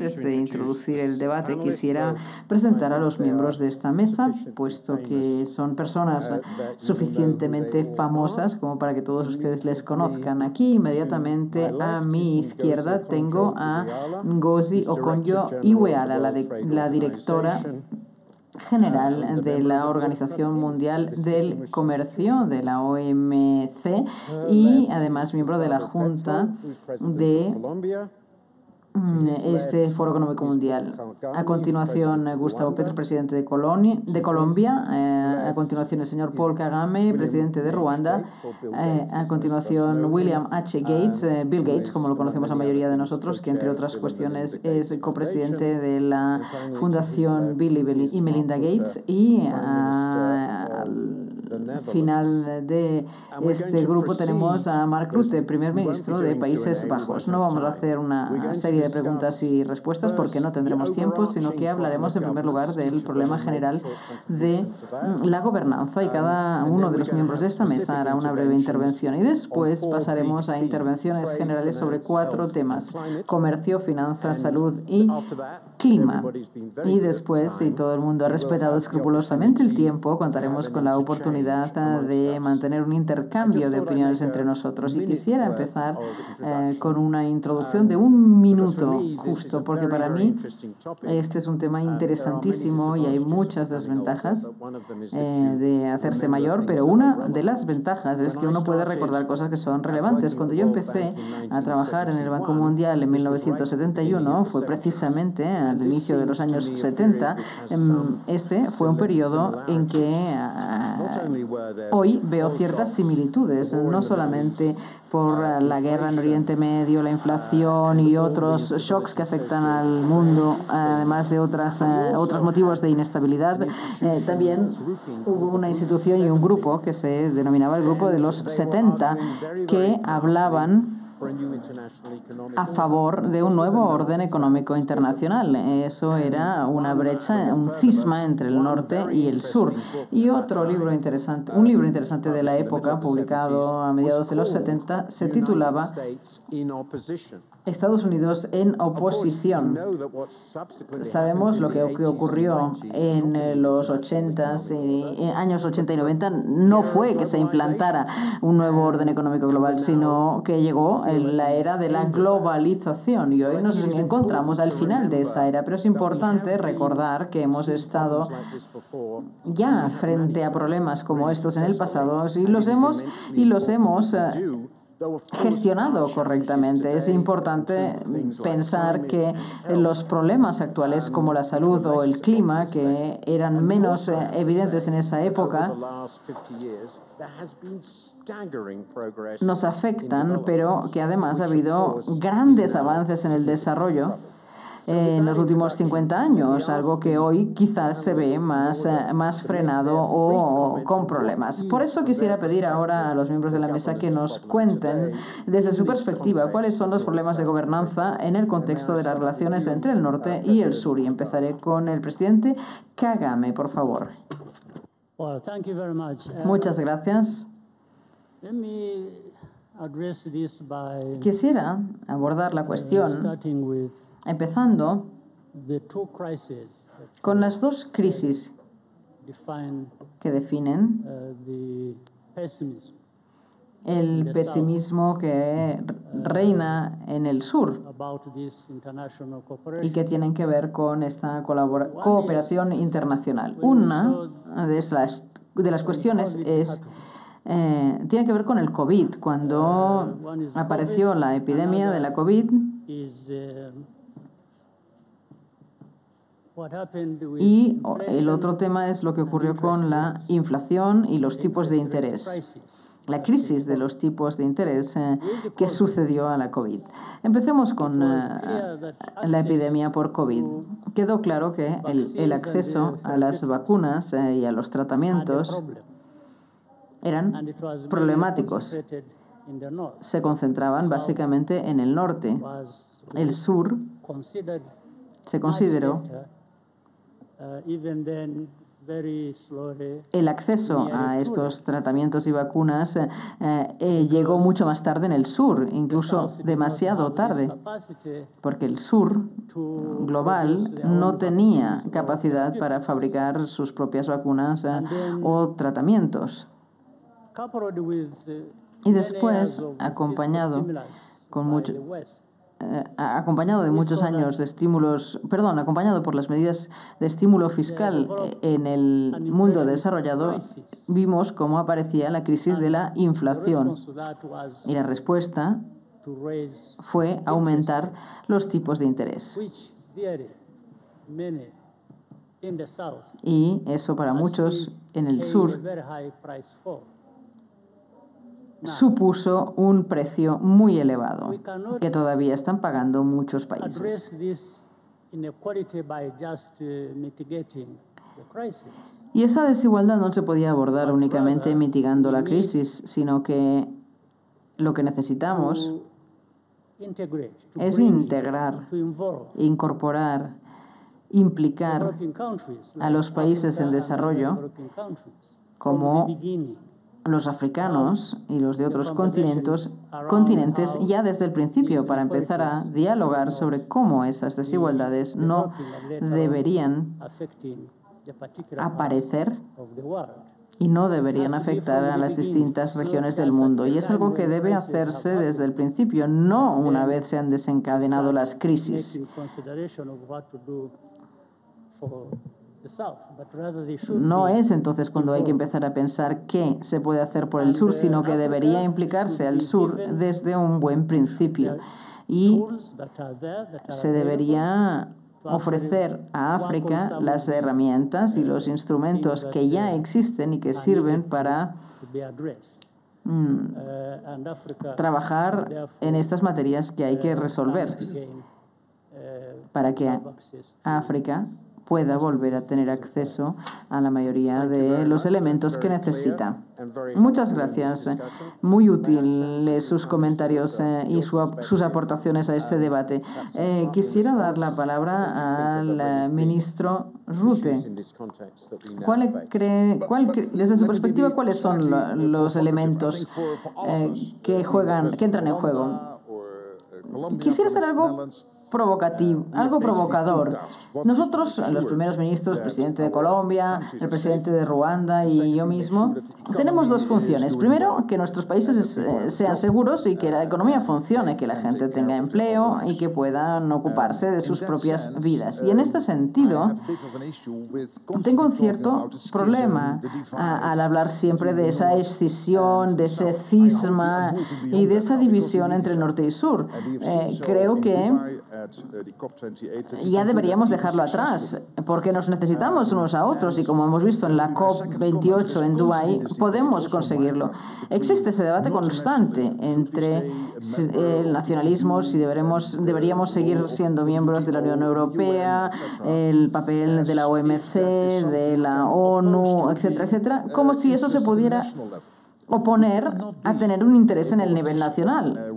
antes de introducir el debate, quisiera presentar a los miembros de esta mesa, puesto que son personas suficientemente famosas como para que todos ustedes les conozcan. Aquí, inmediatamente a mi izquierda, tengo a Ngozi Okonjo-Iweala, la directora general de la Organización Mundial del Comercio, de la OMC, y además miembro de la Junta de este Foro Económico Mundial. A continuación, Gustavo Petro, presidente de Colombia. A continuación, el señor Paul Kagame, presidente de Ruanda. A continuación, William H. Gates, Bill Gates, como lo conocemos la mayoría de nosotros, que entre otras cuestiones es copresidente de la Fundación Bill y Melinda Gates. Y al final de este grupo tenemos a Mark Rutte, primer ministro de Países Bajos. No vamos a hacer una serie de preguntas y respuestas porque no tendremos tiempo, sino que hablaremos en primer lugar del problema general de la gobernanza, y cada uno de los miembros de esta mesa hará una breve intervención, y después pasaremos a intervenciones generales sobre 4 temas: comercio, finanzas, salud y clima. Y después, si todo el mundo ha respetado escrupulosamente el tiempo, contaremos con la oportunidad de mantener un intercambio de opiniones entre nosotros. Y quisiera empezar con una introducción de 1 minuto justo, porque para mí este es un tema interesantísimo y hay muchas desventajas de hacerse mayor, pero una de las ventajas es que uno puede recordar cosas que son relevantes. Cuando yo empecé a trabajar en el Banco Mundial en 1971, fue precisamente al inicio de los años 70, este fue un periodo en que hoy veo ciertas similitudes, no solamente por la guerra en Oriente Medio, la inflación y otros shocks que afectan al mundo, además de otros motivos de inestabilidad. También hubo una institución y un grupo que se denominaba el Grupo de los 70, que hablaban a favor de un nuevo orden económico internacional. Eso era una brecha, un cisma entre el norte y el sur. Y un libro interesante de la época, publicado a mediados de los 70, se titulaba Estados Unidos en oposición. Sabemos lo que ocurrió en los años 80 y 90. No fue que se implantara un nuevo orden económico global, sino que llegó la era de la globalización, y hoy nos encontramos al final de esa era. Pero es importante recordar que hemos estado ya frente a problemas como estos en el pasado y los hemos gestionado correctamente. Es importante pensar que los problemas actuales como la salud o el clima, que eran menos evidentes en esa época, nos afectan, pero que además ha habido grandes avances en el desarrollo en los últimos 50 años, algo que hoy quizás se ve más frenado o con problemas. Por eso quisiera pedir ahora a los miembros de la mesa que nos cuenten desde su perspectiva cuáles son los problemas de gobernanza en el contexto de las relaciones entre el norte y el sur. Y empezaré con el presidente Kagame, por favor. Muchas gracias. Quisiera abordar la cuestión empezando con las 2 crisis que definen el pesimismo que reina en el sur y que tienen que ver con esta cooperación internacional. Una de las cuestiones tiene que ver con el COVID. Cuando apareció la epidemia de la COVID, y el otro tema es lo que ocurrió con la inflación y los tipos de interés, la crisis de los tipos de interés que sucedió a la COVID. Empecemos con la epidemia por COVID. Quedó claro que el acceso a las vacunas y a los tratamientos eran problemáticos. Se concentraban básicamente en el norte. El sur se consideró el acceso a estos tratamientos y vacunas llegó mucho más tarde en el sur, incluso demasiado tarde, porque el sur global no tenía capacidad para fabricar sus propias vacunas o tratamientos. Y después, acompañado de muchos años de estímulos, acompañado por las medidas de estímulo fiscal en el mundo desarrollado, vimos cómo aparecía la crisis de la inflación. Y la respuesta fue aumentar los tipos de interés. Y eso para muchos en el sur supuso un precio muy elevado que todavía están pagando muchos países. Y esa desigualdad no se podía abordar únicamente mitigando la crisis, sino que lo que necesitamos es integrar, incorporar, implicar a los países en desarrollo como los africanos y los de otros continentes ya desde el principio, para empezar a dialogar sobre cómo esas desigualdades no deberían aparecer y no deberían afectar a las distintas regiones del mundo. Y es algo que debe hacerse desde el principio, no una vez se han desencadenado las crisis. No es entonces cuando hay que empezar a pensar qué se puede hacer por el sur, sino que debería implicarse al sur desde un buen principio. Y se debería ofrecer a África las herramientas y los instrumentos que ya existen y que sirven para trabajar en estas materias que hay que resolver para que África pueda volver a tener acceso a la mayoría de los elementos que necesita. Muchas gracias. Muy útiles sus comentarios y sus aportaciones a este debate. Quisiera dar la palabra al ministro Rutte. Desde su perspectiva, ¿cuáles son los elementos que entran en juego? Quisiera hacer algo provocativo, algo provocador. Nosotros, los primeros ministros, el presidente de Colombia, el presidente de Ruanda y yo mismo, tenemos dos funciones. Primero, que nuestros países sean seguros y que la economía funcione, que la gente tenga empleo y que puedan ocuparse de sus propias vidas. Y en este sentido, tengo un cierto problema al hablar siempre de esa escisión, de ese cisma y de esa división entre norte y sur. Creo que ya deberíamos dejarlo atrás, porque nos necesitamos unos a otros y como hemos visto en la COP28 en Dubái, podemos conseguirlo. Existe ese debate constante entre el nacionalismo, si deberíamos seguir siendo miembros de la Unión Europea, el papel de la OMC, de la ONU, etcétera, etcétera, como si eso se pudiera oponer a tener un interés en el nivel nacional.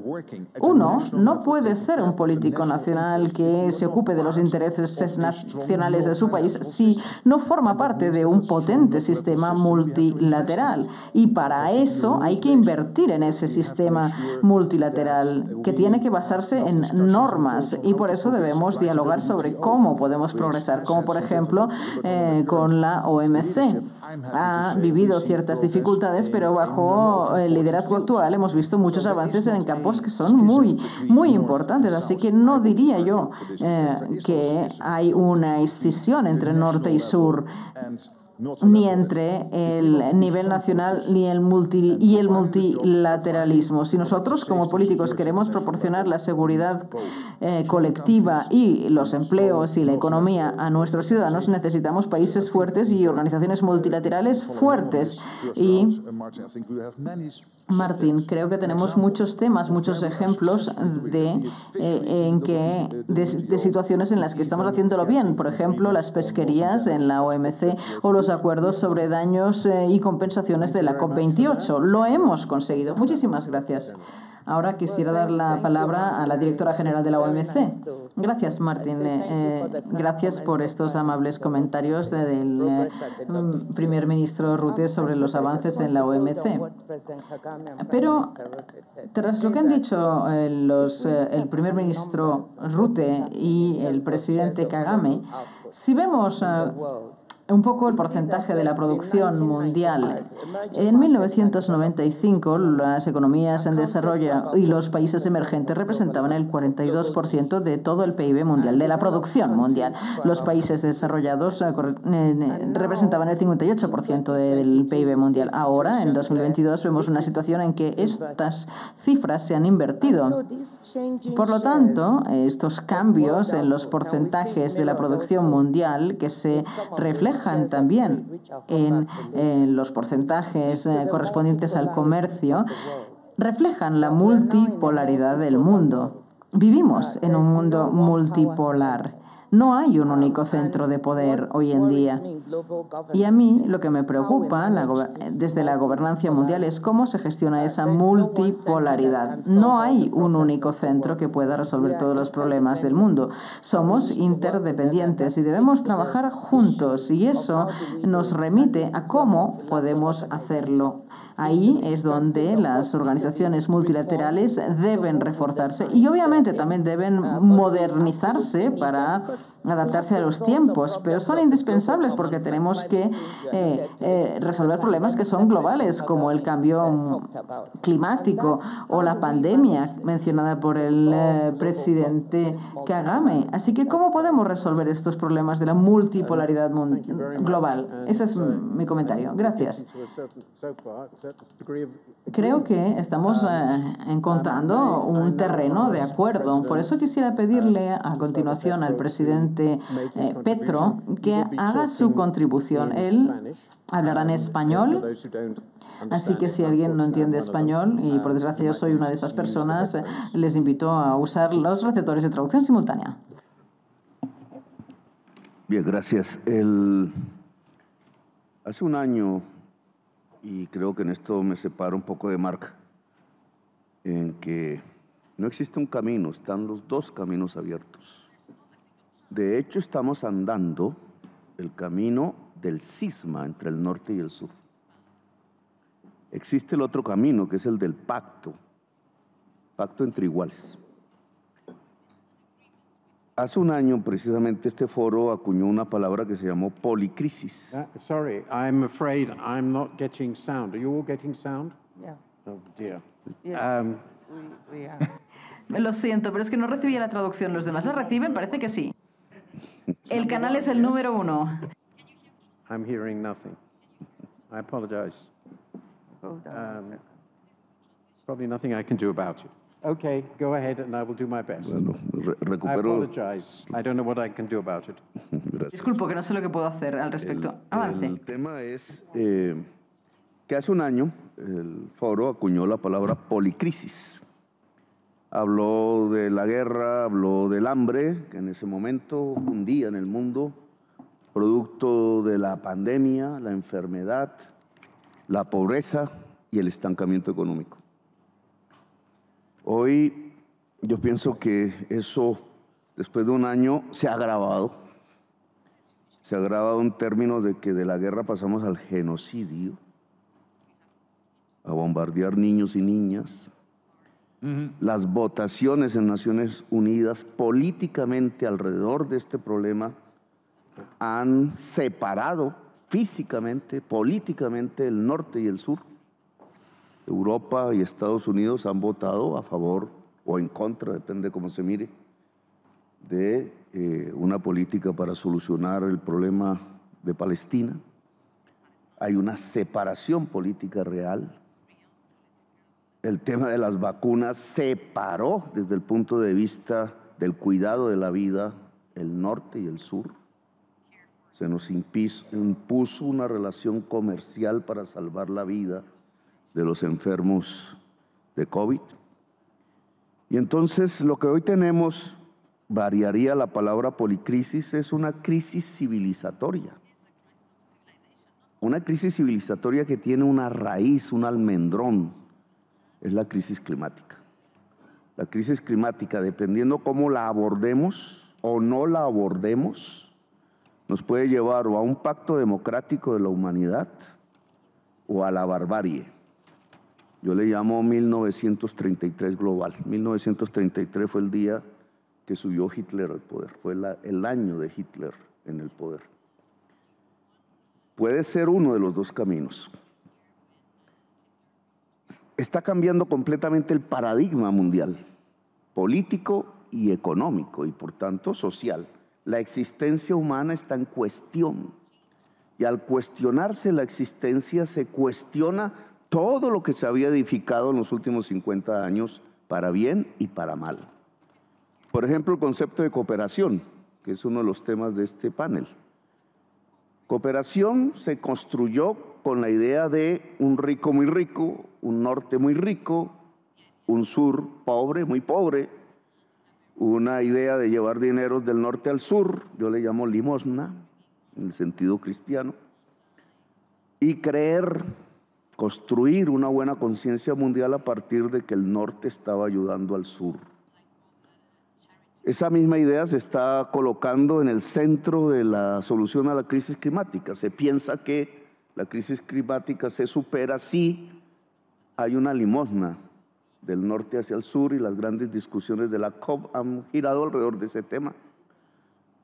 Uno no puede ser un político nacional que se ocupe de los intereses nacionales de su país si no forma parte de un potente sistema multilateral. Y para eso hay que invertir en ese sistema multilateral que tiene que basarse en normas y por eso debemos dialogar sobre cómo podemos progresar, como por ejemplo con la OMC. Ha vivido ciertas dificultades, pero bajo el liderazgo actual hemos visto muchos avances en campos que son muy, muy importantes. Así que no diría yo que hay una escisión entre norte y sur, ni entre el nivel nacional ni el multilateralismo. Si nosotros como políticos queremos proporcionar la seguridad colectiva y los empleos y la economía a nuestros ciudadanos, necesitamos países fuertes y organizaciones multilaterales fuertes. Y Martín, creo que tenemos muchos temas, muchos ejemplos de situaciones en las que estamos haciéndolo bien. Por ejemplo, las pesquerías en la OMC o los acuerdos sobre daños y compensaciones de la COP28. Lo hemos conseguido. Muchísimas gracias. Ahora quisiera dar la palabra a la directora general de la OMC. Gracias, Martín. Gracias por estos amables comentarios del primer ministro Rutte sobre los avances en la OMC. Pero tras lo que han dicho el primer ministro Rutte y el presidente Kagame, si vemos un poco el porcentaje de la producción mundial. En 1995, las economías en desarrollo y los países emergentes representaban el 42% de todo el PIB mundial, de la producción mundial. Los países desarrollados representaban el 58% del PIB mundial. Ahora, en 2022, vemos una situación en que estas cifras se han invertido. Por lo tanto, estos cambios en los porcentajes de la producción mundial que se reflejan también en los porcentajes correspondientes al comercio, reflejan la multipolaridad del mundo. Vivimos en un mundo multipolar. No hay un único centro de poder hoy en día. Y a mí lo que me preocupa desde la gobernanza mundial es cómo se gestiona esa multipolaridad. No hay un único centro que pueda resolver todos los problemas del mundo. Somos interdependientes y debemos trabajar juntos, y eso nos remite a cómo podemos hacerlo. Ahí es donde las organizaciones multilaterales deben reforzarse y obviamente también deben modernizarse para adaptarse a los tiempos, pero son indispensables porque tenemos que resolver problemas que son globales, como el cambio climático o la pandemia mencionada por el presidente Kagame. Así que, ¿cómo podemos resolver estos problemas de la multipolaridad global? Ese es mi comentario. Gracias. Creo que estamos encontrando un terreno de acuerdo. Por eso quisiera pedirle a continuación al presidente Petro que haga su contribución. Él hablará en español, así que si alguien no entiende español, y por desgracia yo soy una de esas personas, les invito a usar los receptores de traducción simultánea. Bien, gracias. Hace un año, y creo que en esto me separo un poco de Marc, en que no existe un camino, están los dos caminos abiertos. De hecho, estamos andando el camino del cisma entre el norte y el sur. Existe el otro camino, que es el del pacto entre iguales. Hace un año, precisamente, este foro acuñó una palabra que se llamó policrisis. Sorry, I'm afraid I'm not getting sound. Are you all getting sound? Yeah. Oh, dear. Yeah. We are. Lo siento, pero es que no recibía la traducción. ¿Los demás la reciben? Parece que sí. El canal es el número 1. I'm hearing nothing. I apologize. Hold on a second. Probably nothing I can do about it. Okay, go ahead and I will do my best. Bueno, I recupero. apologize. I don't know what I can do about it. Gracias. Disculpo, que no sé lo que puedo hacer al respecto. Avance. El tema es que hace un año el foro acuñó la palabra policrisis. Habló de la guerra, habló del hambre, que en ese momento hundía en el mundo, producto de la pandemia, la enfermedad, la pobreza y el estancamiento económico. Hoy yo pienso que eso, después de un año, se ha agravado. Se ha agravado en términos de que de la guerra pasamos al genocidio, a bombardear niños y niñas. Las votaciones en Naciones Unidas políticamente alrededor de este problema han separado físicamente, políticamente, el norte y el sur. Europa y Estados Unidos han votado a favor o en contra, depende cómo se mire, de una política para solucionar el problema de Palestina. Hay una separación política real. El tema de las vacunas separó desde el punto de vista del cuidado de la vida el norte y el sur. Se nos impuso una relación comercial para salvar la vida de los enfermos de COVID. Y entonces lo que hoy tenemos, variaría la palabra policrisis, es una crisis civilizatoria. Una crisis civilizatoria que tiene una raíz, un almendrón, es la crisis climática. La crisis climática, dependiendo cómo la abordemos o no la abordemos, nos puede llevar o a un pacto democrático de la humanidad o a la barbarie. Yo le llamo 1933 global. 1933 fue el día que subió Hitler al poder, fue el año de Hitler en el poder. Puede ser uno de los dos caminos. Está cambiando completamente el paradigma mundial, político y económico, y por tanto social. La existencia humana está en cuestión. Y al cuestionarse la existencia, se cuestiona todo lo que se había edificado en los últimos 50 años, para bien y para mal. Por ejemplo, el concepto de cooperación, que es uno de los temas de este panel. Cooperación se construyó con la idea de un rico muy rico, un norte muy rico, un sur pobre, muy pobre, una idea de llevar dineros del norte al sur, yo le llamo limosna, en el sentido cristiano, y construir una buena conciencia mundial a partir de que el norte estaba ayudando al sur. Esa misma idea se está colocando en el centro de la solución a la crisis climática. Se piensa que la crisis climática se supera si hay una limosna del norte hacia el sur, y las grandes discusiones de la COP han girado alrededor de ese tema.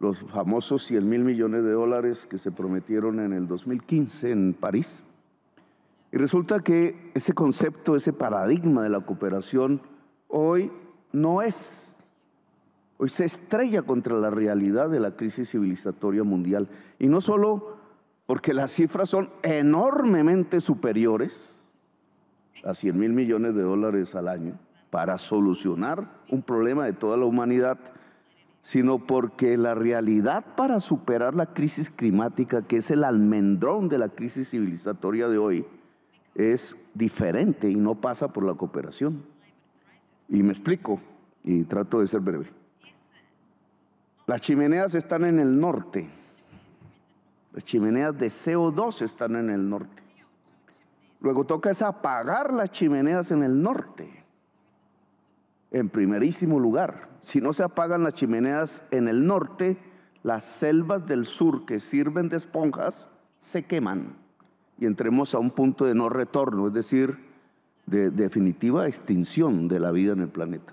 Los famosos 100.000 millones de dólares que se prometieron en el 2015 en París. Y resulta que ese concepto, ese paradigma de la cooperación hoy no es. Hoy se estrella contra la realidad de la crisis civilizatoria mundial. Y no solo porque las cifras son enormemente superiores a 100.000 millones de dólares al año para solucionar un problema de toda la humanidad, sino porque la realidad para superar la crisis climática, que es el almendrón de la crisis civilizatoria de hoy, es diferente y no pasa por la cooperación. Y me explico, y trato de ser breve. Las chimeneas están en el norte. Las chimeneas de CO2 están en el norte. Luego toca es apagar las chimeneas en el norte, en primerísimo lugar. Si no se apagan las chimeneas en el norte, las selvas del sur que sirven de esponjas se queman y entremos a un punto de no retorno, es decir, de definitiva extinción de la vida en el planeta.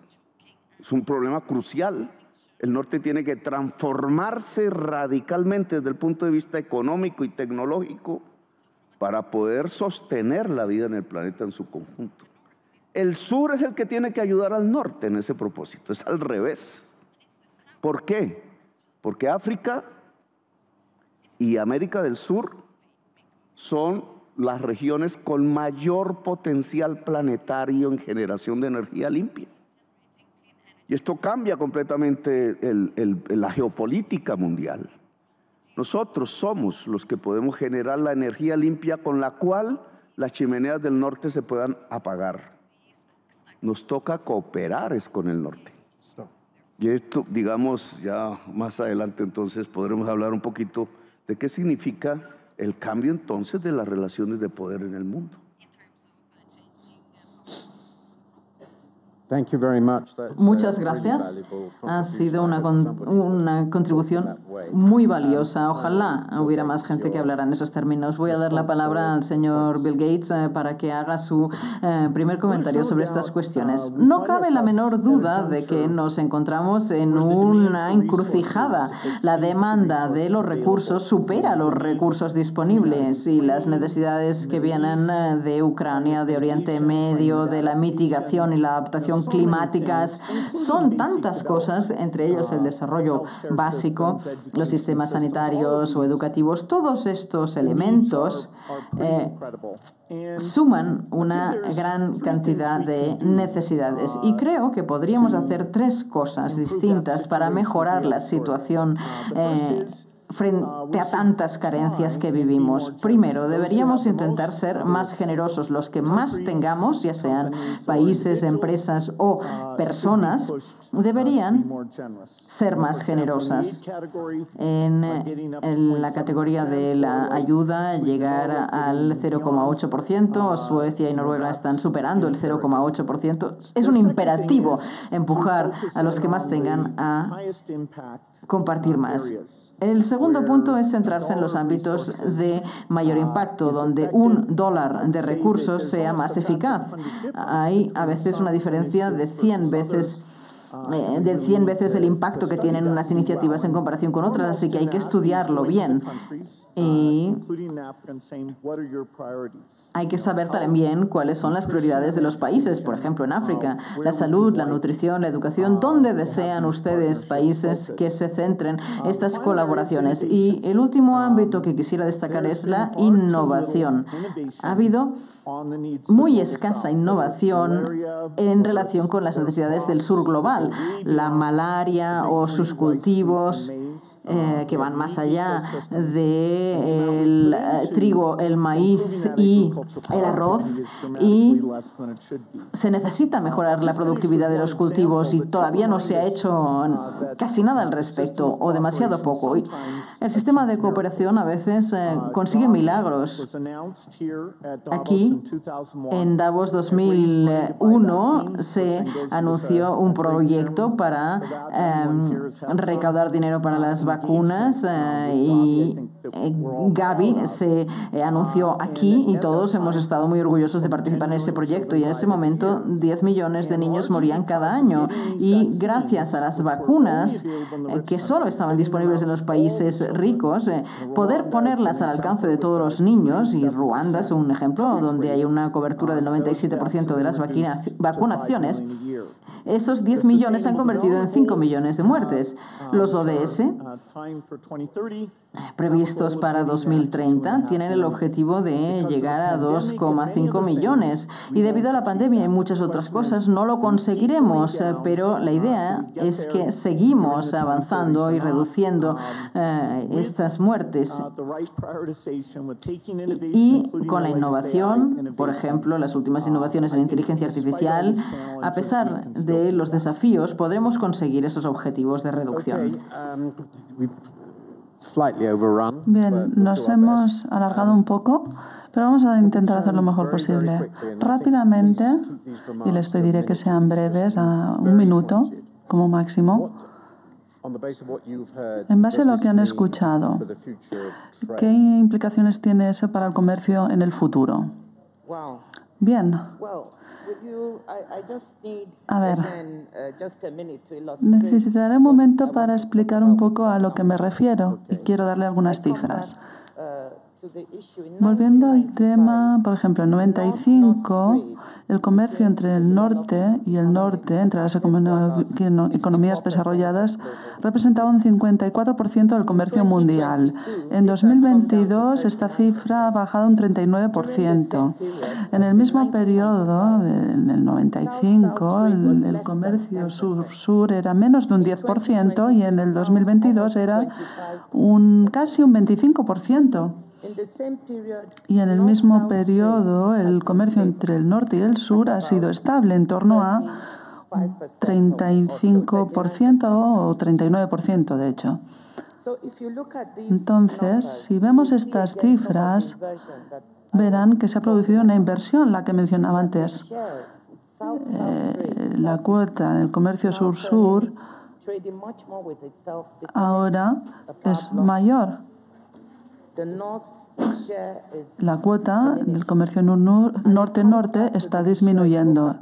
Es un problema crucial. El norte tiene que transformarse radicalmente desde el punto de vista económico y tecnológico para poder sostener la vida en el planeta en su conjunto. El sur es el que tiene que ayudar al norte en ese propósito, es al revés. ¿Por qué? Porque África y América del Sur son las regiones con mayor potencial planetario en generación de energía limpia. Y esto cambia completamente la geopolítica mundial. Nosotros somos los que podemos generar la energía limpia con la cual las chimeneas del norte se puedan apagar. Nos toca cooperar con el norte. Y esto, digamos, ya más adelante entonces podremos hablar un poquito de qué significa el cambio entonces de las relaciones de poder en el mundo. Muchas gracias. Ha sido una contribución muy valiosa. Ojalá hubiera más gente que hablara en esos términos. Voy a dar la palabra al señor Bill Gates para que haga su primer comentario sobre estas cuestiones. No cabe la menor duda de que nos encontramos en una encrucijada. La demanda de los recursos supera los recursos disponibles y las necesidades que vienen de Ucrania, de Oriente Medio, de la mitigación y la adaptación climáticas, son tantas cosas, entre ellos el desarrollo básico, los sistemas sanitarios o educativos. Todos estos elementos suman una gran cantidad de necesidades y creo que podríamos hacer tres cosas distintas para mejorar la situación frente a tantas carencias que vivimos. Primero, deberíamos intentar ser más generosos. Los que más tengamos, ya sean países, empresas o personas, deberían ser más generosas. En la categoría de la ayuda, llegar al 0,8%. Suecia y Noruega están superando el 0,8%. Es un imperativo empujar a los que más tengan a compartir más. El segundo punto es centrarse en los ámbitos de mayor impacto, donde $1 de recursos sea más eficaz. Hay a veces una diferencia de 100 veces el impacto que tienen unas iniciativas en comparación con otras, así que hay que estudiarlo bien. Y hay que saber también cuáles son las prioridades de los países. Por ejemplo, en África, la salud, la nutrición, la educación. ¿Dónde desean ustedes países que se centren estas colaboraciones? Y el último ámbito que quisiera destacar es la innovación. Ha habido muy escasa innovación en relación con las necesidades del sur global. La malaria o sus cultivos que van más allá del trigo, el maíz y el arroz, y se necesita mejorar la productividad de los cultivos y todavía no se ha hecho casi nada al respecto o demasiado poco. El sistema de cooperación a veces consigue milagros. Aquí, en Davos 2001, se anunció un proyecto para recaudar dinero para las vacunas y Gavi se anunció aquí y todos hemos estado muy orgullosos de participar en ese proyecto, y en ese momento 10 millones de niños morían cada año, y gracias a las vacunas que solo estaban disponibles en los países ricos, poder ponerlas al alcance de todos los niños, y Ruanda es un ejemplo donde hay una cobertura del 97% de las vacunaciones. Esos 10 millones se han convertido en 5 millones de muertes. Los ODS, previstos para 2030, tienen el objetivo de llegar a 2,5 millones. Y debido a la pandemia y muchas otras cosas, no lo conseguiremos. Pero la idea es que seguimos avanzando y reduciendo estas muertes. Y con la innovación, por ejemplo, las últimas innovaciones en inteligencia artificial, a pesar de los desafíos, podremos conseguir esos objetivos de reducción. Bien, nos hemos alargado un poco, pero vamos a intentar hacer lo mejor posible. Rápidamente, y les pediré que sean breves, a 1 minuto como máximo. En base a lo que han escuchado, ¿qué implicaciones tiene eso para el comercio en el futuro? Bien. A ver, necesitaré un momento para explicar un poco a lo que me refiero y quiero darle algunas cifras. Volviendo al tema, por ejemplo, en 95, el comercio entre el norte y el norte, entre las economías desarrolladas, representaba un 54% del comercio mundial. En 2022, esta cifra ha bajado un 39%. En el mismo periodo, en el 95, el comercio sur-sur era menos de un 10% y en el 2022 era casi un 25%. Y en el mismo periodo, el comercio entre el norte y el sur ha sido estable, en torno a 35% o 39%, de hecho. Entonces, si vemos estas cifras, verán que se ha producido una inversión, la que mencionaba antes. La cuota del comercio sur-sur ahora es mayor. La cuota del comercio norte-norte está disminuyendo.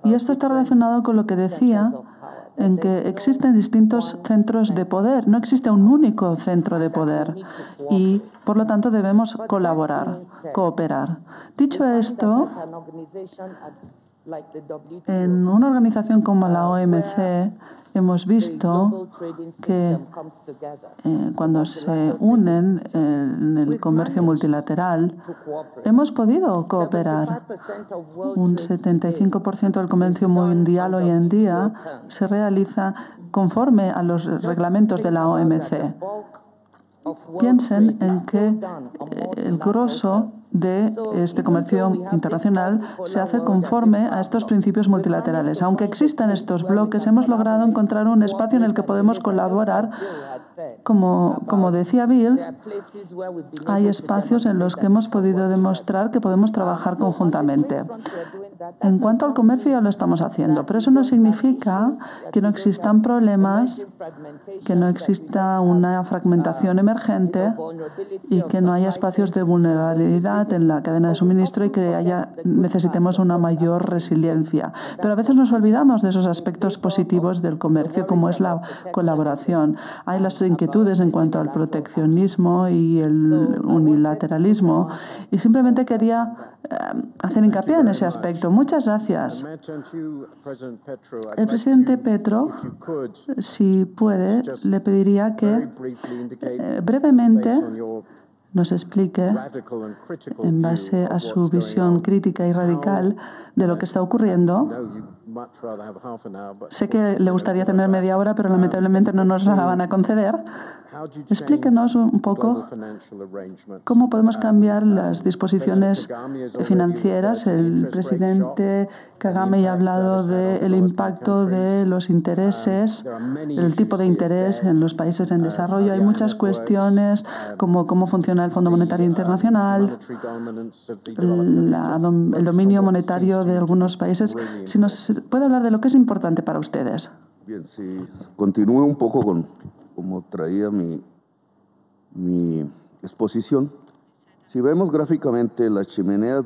Y esto está relacionado con lo que decía, en que existen distintos centros de poder. No existe un único centro de poder. Y, por lo tanto, debemos colaborar, cooperar. Dicho esto, en una organización como la OMC, hemos visto que cuando se unen en el comercio multilateral, hemos podido cooperar. Un 75% del comercio mundial hoy en día se realiza conforme a los reglamentos de la OMC. piensen en que el grosso de este comercio internacional se hace conforme a estos principios multilaterales. Aunque existan estos bloques, hemos logrado encontrar un espacio en el que podemos colaborar. Como decía Bill, hay espacios en los que hemos podido demostrar que podemos trabajar conjuntamente. En cuanto al comercio, ya lo estamos haciendo, pero eso no significa que no existan problemas, que no exista una fragmentación emergente y que no haya espacios de vulnerabilidad en la cadena de suministro y que necesitemos una mayor resiliencia. Pero a veces nos olvidamos de esos aspectos positivos del comercio, como es la colaboración. Hay las inquietudes en cuanto al proteccionismo y el unilateralismo, y simplemente quería hacer hincapié en ese aspecto. Muchas gracias. El presidente Petro, si puede, le pediría que brevemente nos explique, en base a su visión crítica y radical de lo que está ocurriendo. Sé que le gustaría tener media hora, pero lamentablemente no nos la van a conceder. Explíquenos un poco cómo podemos cambiar las disposiciones financieras. El presidente Kagame ya ha hablado del impacto de los intereses, del tipo de interés en los países en desarrollo. Hay muchas cuestiones como cómo funciona el Fondo Monetario Internacional, el dominio monetario de algunos países. Si nos puede hablar de lo que es importante para ustedes. Bien, si continúo un poco con como traía mi exposición. Si vemos gráficamente las chimeneas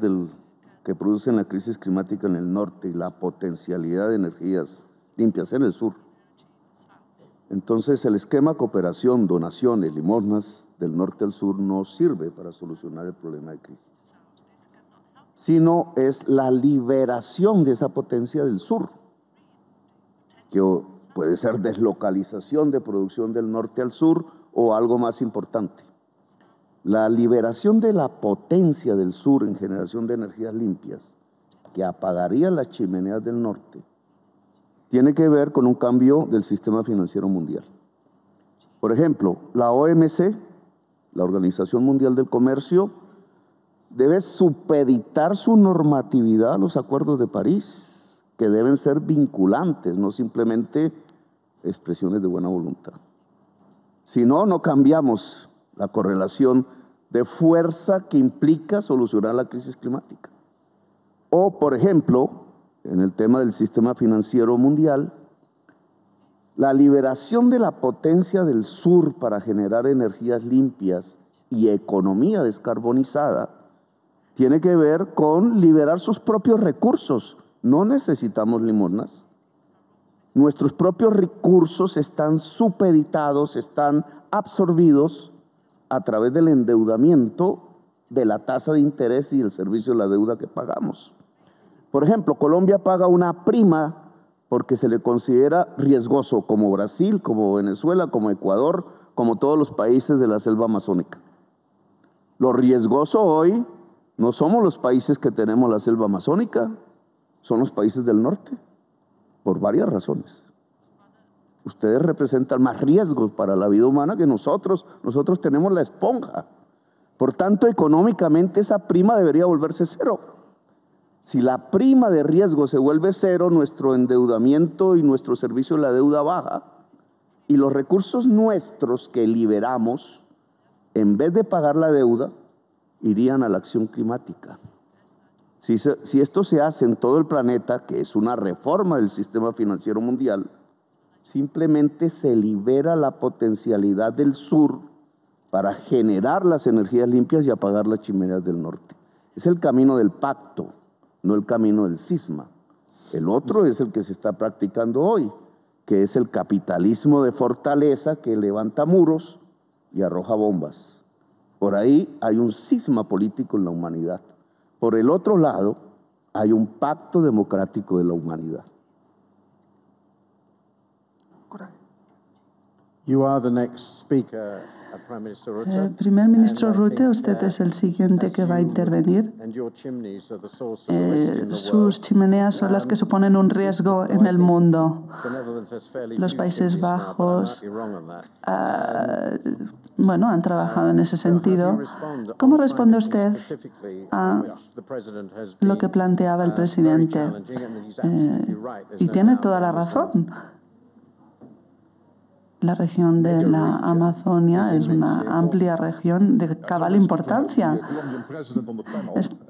que producen la crisis climática en el norte y la potencialidad de energías limpias en el sur, entonces el esquema cooperación, donaciones, limosnas del norte al sur no sirve para solucionar el problema de crisis, sino es la liberación de esa potencia del sur, que puede ser deslocalización de producción del norte al sur o algo más importante. La liberación de la potencia del sur en generación de energías limpias, que apagaría las chimeneas del norte, tiene que ver con un cambio del sistema financiero mundial. Por ejemplo, la OMC, la Organización Mundial del Comercio, debe supeditar su normatividad a los acuerdos de París, que deben ser vinculantes, no simplemente expresiones de buena voluntad. Si no, no cambiamos la correlación de fuerza que implica solucionar la crisis climática. O, por ejemplo, en el tema del sistema financiero mundial, la liberación de la potencia del sur para generar energías limpias y economía descarbonizada tiene que ver con liberar sus propios recursos. No necesitamos limosnas. Nuestros propios recursos están supeditados, están absorbidos a través del endeudamiento de la tasa de interés y el servicio de la deuda que pagamos. Por ejemplo, Colombia paga una prima porque se le considera riesgoso, como Brasil, como Venezuela, como Ecuador, como todos los países de la selva amazónica. Lo riesgoso hoy no somos los países que tenemos la selva amazónica, son los países del norte, por varias razones. Ustedes representan más riesgos para la vida humana que nosotros. Nosotros tenemos la esponja. Por tanto, económicamente esa prima debería volverse cero. Si la prima de riesgo se vuelve cero, nuestro endeudamiento y nuestro servicio de la deuda baja, y los recursos nuestros que liberamos, en vez de pagar la deuda, irían a la acción climática. Si esto se hace en todo el planeta, que es una reforma del sistema financiero mundial, simplemente se libera la potencialidad del sur para generar las energías limpias y apagar las chimeneas del norte. Es el camino del pacto, no el camino del cisma. El otro es el que se está practicando hoy, que es el capitalismo de fortaleza que levanta muros y arroja bombas. Por ahí hay un cisma político en la humanidad. Por el otro lado, hay un pacto democrático de la humanidad. Primer ministro Rutte, usted es el siguiente que va a intervenir. Sus chimeneas son las que suponen un riesgo en el mundo. Los Países Bajos han trabajado en ese sentido. ¿Cómo responde usted a lo que planteaba el presidente? Y tiene toda la razón. La región de la Amazonia es una amplia región de cabal importancia.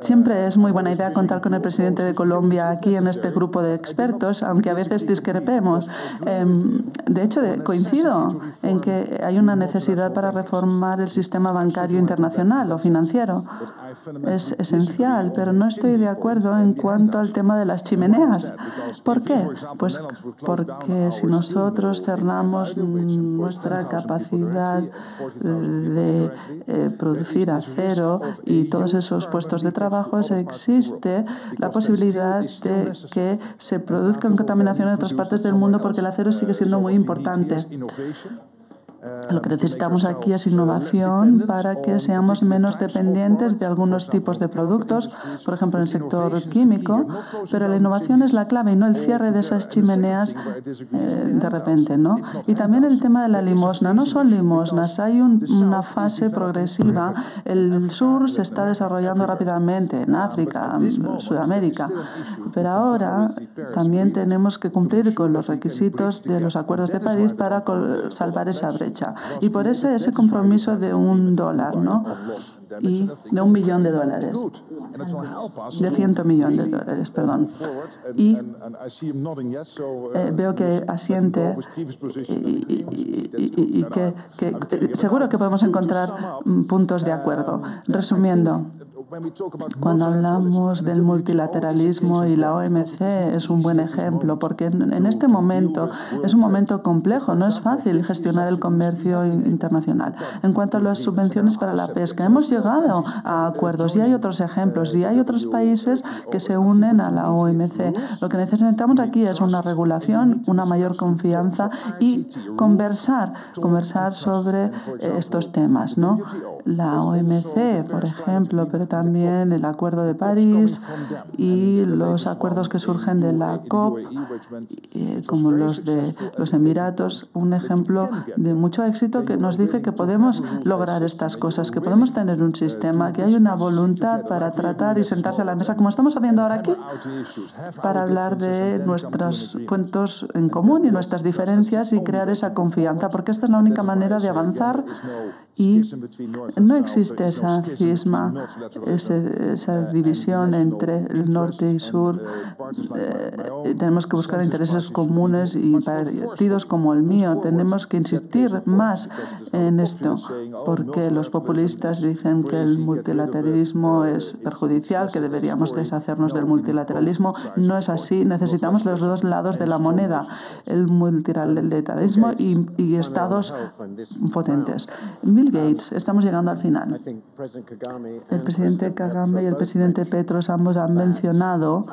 Siempre es muy buena idea contar con el presidente de Colombia aquí en este grupo de expertos, aunque a veces discrepemos. De hecho, coincido en que hay una necesidad para reformar el sistema bancario internacional o financiero. Es esencial, pero no estoy de acuerdo en cuanto al tema de las chimeneas. ¿Por qué? Pues porque si nosotros cerramos nuestra capacidad de producir acero y todos esos puestos de trabajo, existe la posibilidad de que se produzcan contaminación en otras partes del mundo porque el acero sigue siendo muy importante. Lo que necesitamos aquí es innovación para que seamos menos dependientes de algunos tipos de productos, por ejemplo en el sector químico, pero la innovación es la clave y no el cierre de esas chimeneas de repente, ¿no? Y también el tema de la limosna. No son limosnas, hay una fase progresiva. El sur se está desarrollando rápidamente en África, Sudamérica, pero ahora también tenemos que cumplir con los requisitos de los acuerdos de París para salvar esa brecha. Y por eso ese compromiso de $1, ¿no? Y de $1 millón, de $100 millones, perdón. Y veo que asiente y que seguro que podemos encontrar puntos de acuerdo. Resumiendo, cuando hablamos del multilateralismo y la OMC es un buen ejemplo, porque en este momento es un momento complejo, no es fácil gestionar el comercio internacional. En cuanto a las subvenciones para la pesca, hemos llegado a acuerdos y hay otros ejemplos y hay otros países que se unen a la OMC. Lo que necesitamos aquí es una regulación, una mayor confianza y conversar sobre estos temas, ¿no? La OMC, por ejemplo, pero también el Acuerdo de París y los acuerdos que surgen de la COP, como los de los Emiratos, un ejemplo de mucho éxito que nos dice que podemos lograr estas cosas, que podemos tener un sistema, que hay una voluntad para tratar y sentarse a la mesa, como estamos haciendo ahora aquí, para hablar de nuestros puntos en común y nuestras diferencias y crear esa confianza, porque esta es la única manera de avanzar y no existe esa cisma, esa división entre el norte y sur. Tenemos que buscar intereses comunes y partidos como el mío. Tenemos que insistir más en esto, porque los populistas dicen que el multilateralismo es perjudicial, que deberíamos deshacernos del multilateralismo. No es así. Necesitamos los dos lados de la moneda, el multilateralismo y estados potentes. Bill Gates, estamos llegando al final. El presidente Kagame y el presidente Petros ambos han mencionado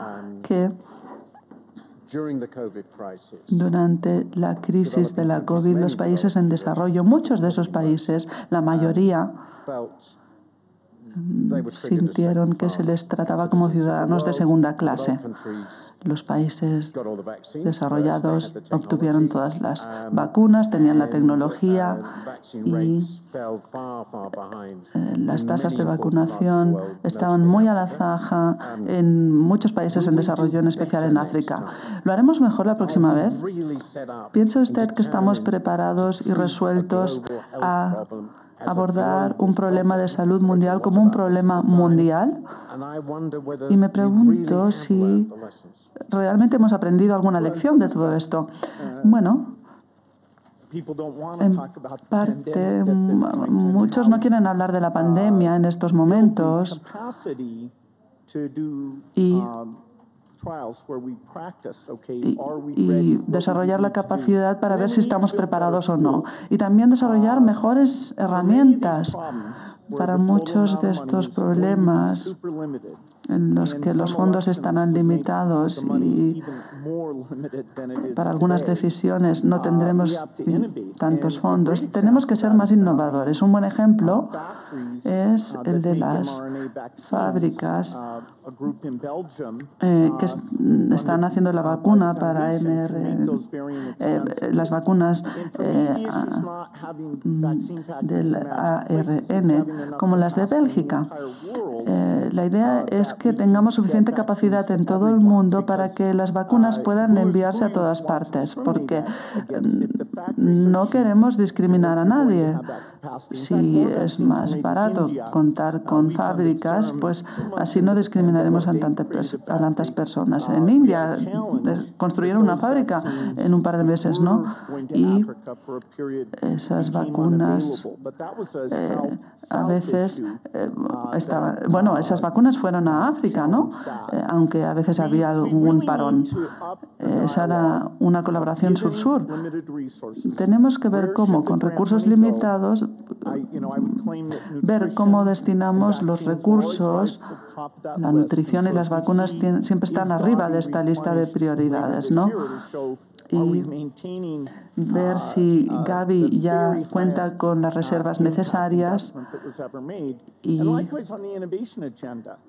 que durante la crisis de la COVID, los países en desarrollo, muchos de esos países, la mayoría, sintieron que se les trataba como ciudadanos de segunda clase. Los países desarrollados obtuvieron todas las vacunas, tenían la tecnología y las tasas de vacunación estaban muy a la zaja en muchos países en desarrollo, en especial en África. ¿Lo haremos mejor la próxima vez? ¿Piensa usted que estamos preparados y resueltos a abordar un problema de salud mundial como un problema mundial? Y me pregunto si realmente hemos aprendido alguna lección de todo esto. Bueno, en parte, muchos no quieren hablar de la pandemia en estos momentos y desarrollar la capacidad para ver si estamos preparados o no. Y también desarrollar mejores herramientas para muchos de estos problemas en los que los fondos estarán limitados y para algunas decisiones no tendremos tantos fondos, tenemos que ser más innovadores. Un buen ejemplo es el de las fábricas que están haciendo la vacuna para las vacunas del ARN, como las de Bélgica. La idea es que tengamos suficiente capacidad en todo el mundo para que las vacunas puedan enviarse a todas partes, porque no queremos discriminar a nadie. Si es más barato contar con fábricas, pues así no discriminaremos a tantas personas. En India construyeron una fábrica en un par de meses, ¿no? Y esas vacunas a veces estaban... Bueno, esas vacunas fueron a África, ¿no? Aunque a veces había algún parón. Esa era una colaboración sur-sur. Tenemos que ver cómo, con recursos limitados, ver cómo destinamos los recursos. La nutrición y las vacunas siempre están arriba de esta lista de prioridades, ¿no? Y ver si Gavi ya cuenta con las reservas necesarias y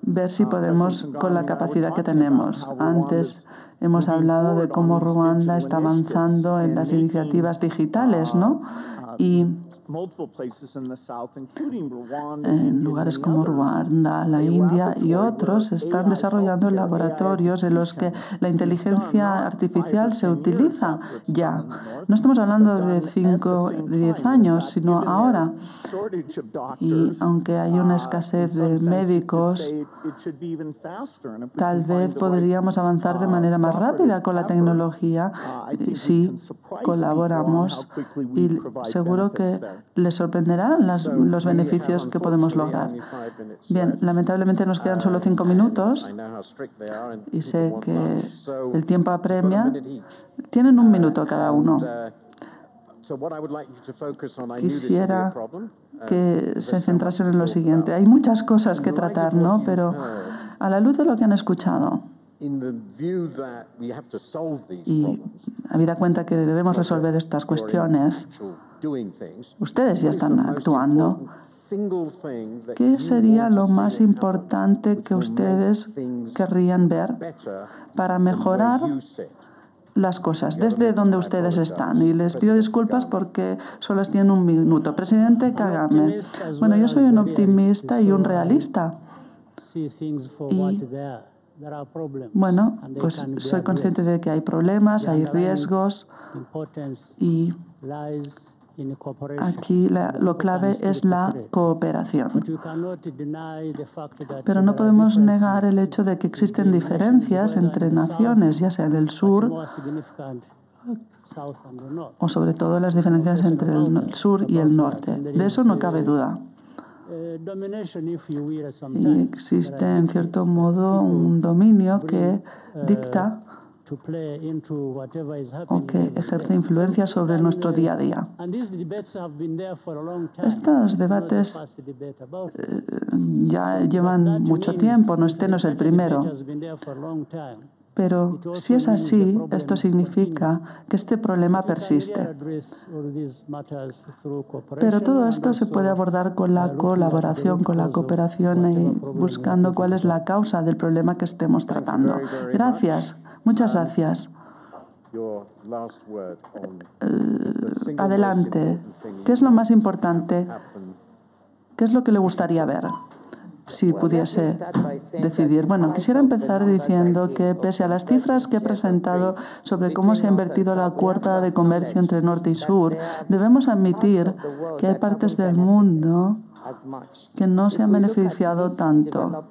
ver si podemos con la capacidad que tenemos. Antes hemos hablado de cómo Ruanda está avanzando en las iniciativas digitales, ¿no? Y en lugares como Ruanda, la India y otros están desarrollando laboratorios en los que la inteligencia artificial se utiliza ya. No estamos hablando de 5 o 10 años, sino ahora. Y aunque hay una escasez de médicos, tal vez podríamos avanzar de manera más rápida con la tecnología si colaboramos, y seguro que les sorprenderán los beneficios que podemos lograr. Bien, lamentablemente nos quedan solo 5 minutos y sé que el tiempo apremia. Tienen 1 minuto cada uno. Quisiera que se centrasen en lo siguiente. Hay muchas cosas que tratar, ¿no? Pero a la luz de lo que han escuchado y habida cuenta que debemos resolver estas cuestiones, ustedes ya están actuando. ¿Qué sería lo más importante que ustedes querrían ver para mejorar las cosas desde donde ustedes están? Y les pido disculpas porque solo tienen 1 minuto. Presidente Kagame, bueno, yo soy un optimista y un realista. Y bueno, pues soy consciente de que hay problemas, hay riesgos y aquí lo clave es la cooperación. Pero no podemos negar el hecho de que existen diferencias entre naciones, ya sea en el sur o sobre todo las diferencias entre el sur y el norte. De eso no cabe duda. Y existe, en cierto modo, un dominio que dicta o que ejerce influencia sobre nuestro día a día. Estos debates ya llevan mucho tiempo, este no es el primero. Pero si es así, esto significa que este problema persiste. Pero todo esto se puede abordar con la colaboración, con la cooperación y buscando cuál es la causa del problema que estemos tratando. Gracias. Muchas gracias. Adelante. ¿Qué es lo más importante? ¿Qué es lo que le gustaría ver si pudiese decidir? Bueno, quisiera empezar diciendo que pese a las cifras que he presentado sobre cómo se ha invertido la cuota de comercio entre norte y sur, debemos admitir que hay partes del mundo que no se han beneficiado tanto.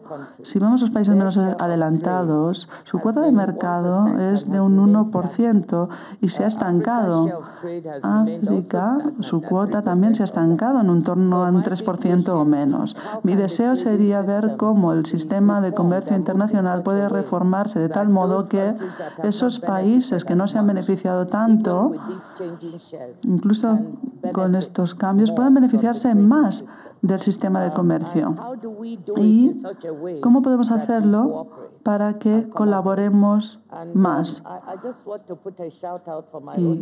Si vemos los países menos adelantados, su cuota de mercado es de un 1% y se ha estancado. África, su cuota también se ha estancado en torno a un 3% o menos. Mi deseo sería ver cómo el sistema de comercio internacional puede reformarse de tal modo que esos países que no se han beneficiado tanto, incluso con estos cambios, puedan beneficiarse más del sistema de comercio. ¿Y cómo podemos hacerlo para que colaboremos más? Y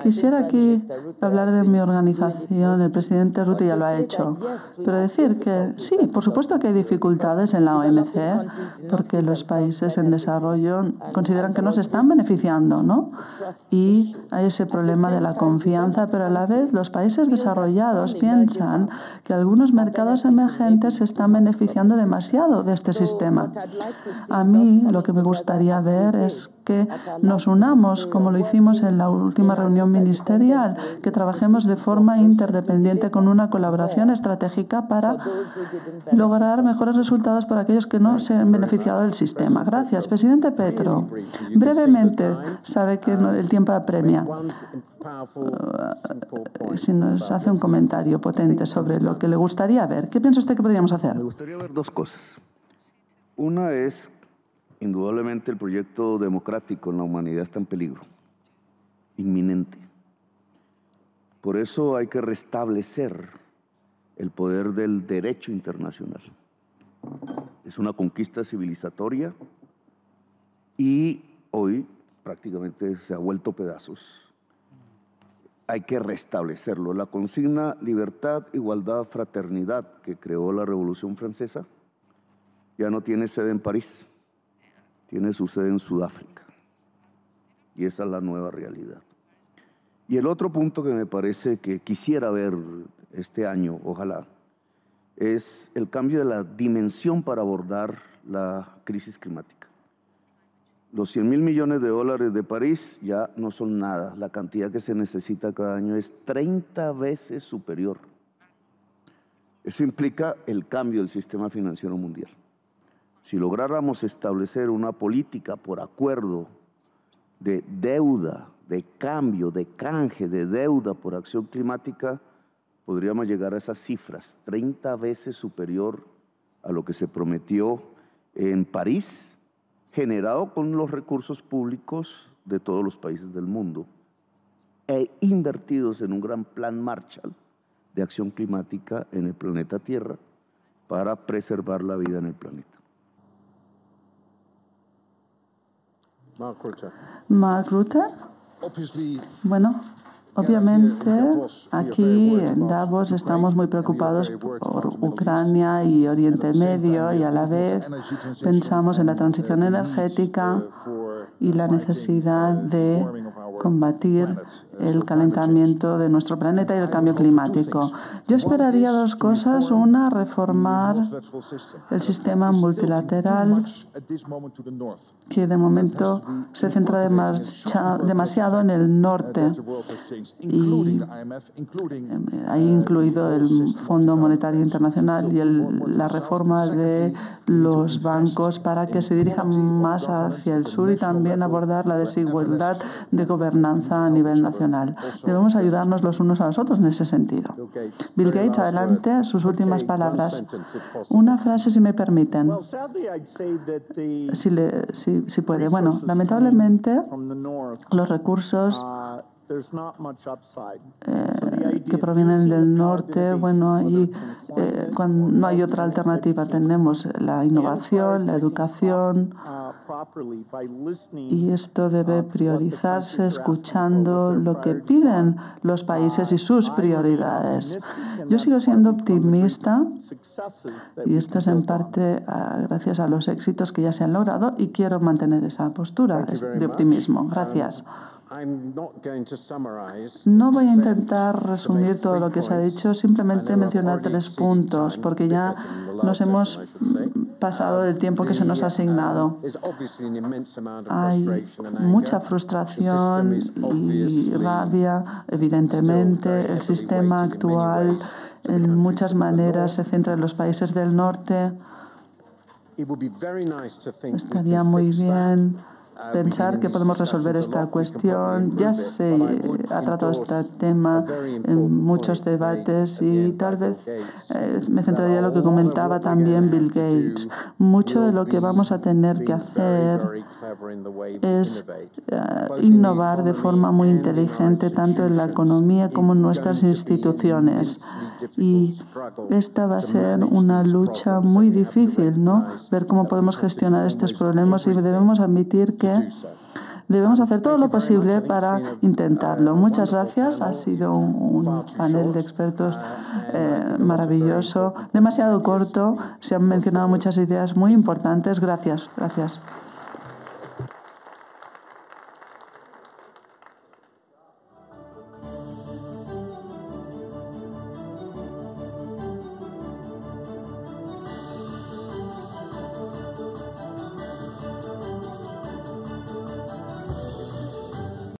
quisiera aquí hablar de mi organización. El presidente Rutte ya lo ha hecho. Pero decir que sí, por supuesto que hay dificultades en la OMC, porque los países en desarrollo consideran que no se están beneficiando, ¿no? Y hay ese problema de la confianza, pero a la vez los países desarrollados piensan que algunos mercados emergentes se están beneficiando demasiado de este sistema. A mí lo que me gustaría ver es que nos unamos, como lo hicimos en la última reunión ministerial, que trabajemos de forma interdependiente con una colaboración estratégica para lograr mejores resultados para aquellos que no se han beneficiado del sistema. Gracias. Presidente Petro, brevemente, sabe que el tiempo apremia. Si nos hace un comentario potente sobre lo que le gustaría ver, ¿qué piensa usted que podríamos hacer? Me gustaría ver dos cosas. Una es, indudablemente, el proyecto democrático en la humanidad está en peligro, inminente. Por eso hay que restablecer el poder del derecho internacional. Es una conquista civilizatoria y hoy prácticamente se ha vuelto pedazos. Hay que restablecerlo. La consigna libertad, igualdad, fraternidad que creó la Revolución Francesa ya no tiene sede en París, tiene su sede en Sudáfrica. Y esa es la nueva realidad. Y el otro punto que me parece que quisiera ver este año, ojalá, es el cambio de la dimensión para abordar la crisis climática. Los 100.000 millones de dólares de París ya no son nada. La cantidad que se necesita cada año es 30 veces superior. Eso implica el cambio del sistema financiero mundial. Si lográramos establecer una política por acuerdo de deuda, de cambio, de canje, de deuda por acción climática, podríamos llegar a esas cifras, 30 veces superior a lo que se prometió en París, generado con los recursos públicos de todos los países del mundo e invertidos en un gran plan Marshall de acción climática en el planeta Tierra para preservar la vida en el planeta. Mark Rutte. Bueno, obviamente aquí en Davos estamos muy preocupados por Ucrania y Oriente Medio y a la vez pensamos en la transición energética y la necesidad de combatir el calentamiento de nuestro planeta y el cambio climático. Yo esperaría dos cosas. Una, reformar el sistema multilateral que de momento se centra demasiado en el norte y ha incluido el Fondo Monetario Internacional y la reforma de los bancos para que se dirijan más hacia el sur y también abordar la desigualdad de gobernanza a nivel nacional. Debemos ayudarnos los unos a los otros en ese sentido. Bill Gates, adelante, sus últimas palabras. Una frase, si me permiten. Si puede. Bueno, lamentablemente, los recursos que provienen del norte, bueno, y cuando no hay otra alternativa, tenemos la innovación, la educación, y esto debe priorizarse escuchando lo que piden los países y sus prioridades. Yo sigo siendo optimista y esto es en parte gracias a los éxitos que ya se han logrado y quiero mantener esa postura de optimismo. Gracias. No voy a intentar resumir todo lo que se ha dicho, simplemente mencionar 3 puntos, porque ya nos hemos pasado del tiempo que se nos ha asignado. Hay mucha frustración y rabia, evidentemente. El sistema actual, en muchas maneras, se centra en los países del norte. Estaría muy bien pensar que podemos resolver esta cuestión. Ya se ha tratado este tema en muchos debates y tal vez me centraría en lo que comentaba también Bill Gates. Mucho de lo que vamos a tener que hacer es innovar de forma muy inteligente tanto en la economía como en nuestras instituciones. Y esta va a ser una lucha muy difícil, ¿no? Ver cómo podemos gestionar estos problemas y debemos admitir que debemos hacer todo lo posible para intentarlo. Muchas gracias. Ha sido un panel de expertos maravilloso, demasiado corto. Se han mencionado muchas ideas muy importantes. Gracias. Gracias.